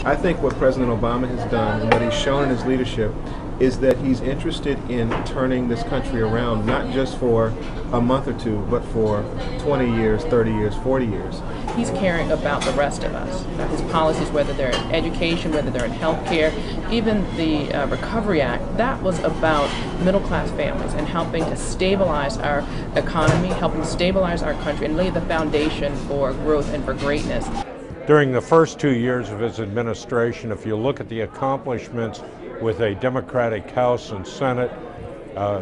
I think what President Obama has done and what he's shown in his leadership is that he's interested in turning this country around, not just for a month or two, but for 20 years, 30 years, 40 years. He's caring about the rest of us. His policies, whether they're in education, whether they're in healthcare, even the Recovery Act, that was about middle-class families and helping to stabilize our economy, helping stabilize our country, and lay the foundation for growth and for greatness. During the first 2 years of his administration, if you look at the accomplishments with a Democratic House and Senate,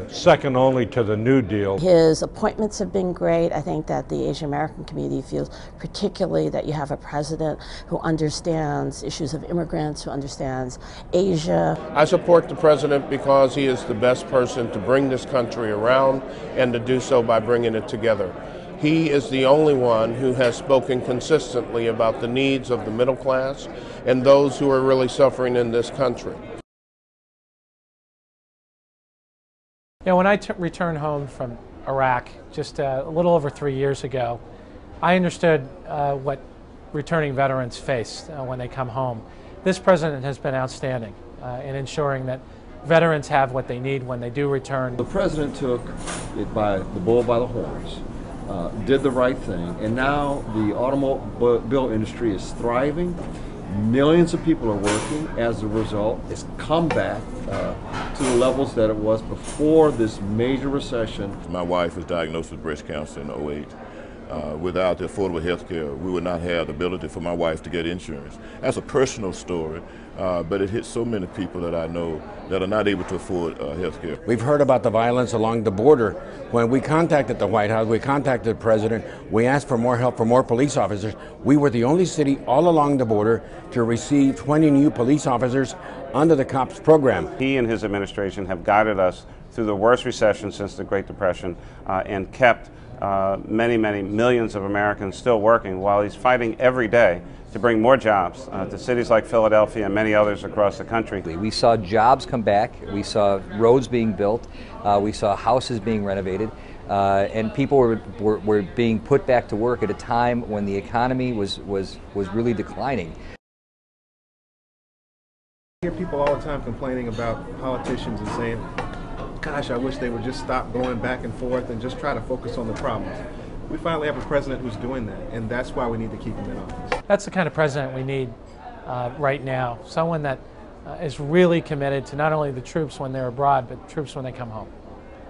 second only to the New Deal. His appointments have been great. I think that the Asian American community feels particularly that you have a president who understands issues of immigrants, who understands Asia. I support the president because he is the best person to bring this country around and to do so by bringing it together. He is the only one who has spoken consistently about the needs of the middle class and those who are really suffering in this country. You know, when I returned home from Iraq just a little over 3 years ago, I understood what returning veterans face when they come home. This president has been outstanding in ensuring that veterans have what they need when they do return. The president took it by the bull by the horns, did the right thing, and now the automobile industry is thriving. Millions of people are working. As a result, it's come back to the levels that it was before this major recession. My wife was diagnosed with breast cancer in 2008. Without the affordable health care, we would not have the ability for my wife to get insurance. That's a personal story, but it hits so many people that I know that are not able to afford health care. We've heard about the violence along the border. When we contacted the White House, we contacted the president, we asked for more help for more police officers. We were the only city all along the border to receive 20 new police officers under the COPS program. He and his administration have guided us through the worst recession since the Great Depression and kept many millions of Americans still working while he's fighting every day to bring more jobs to cities like Philadelphia and many others across the country. We saw jobs come back, we saw roads being built, we saw houses being renovated, and people were being put back to work at a time when the economy was really declining. I hear people all the time complaining about politicians and saying, gosh, I wish they would just stop going back and forth and just try to focus on the problems. We finally have a president who's doing that, and that's why we need to keep him in office. That's the kind of president we need right now. Someone that is really committed to not only the troops when they're abroad, but troops when they come home.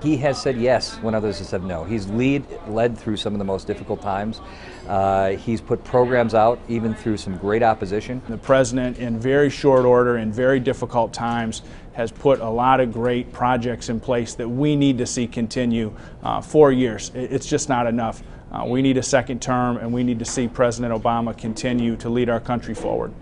He has said yes when others have said no. He's led through some of the most difficult times. He's put programs out even through some great opposition. The president, in very short order, in very difficult times, has put a lot of great projects in place that we need to see continue 4 years. It's just not enough. We need a second term, and we need to see President Obama continue to lead our country forward.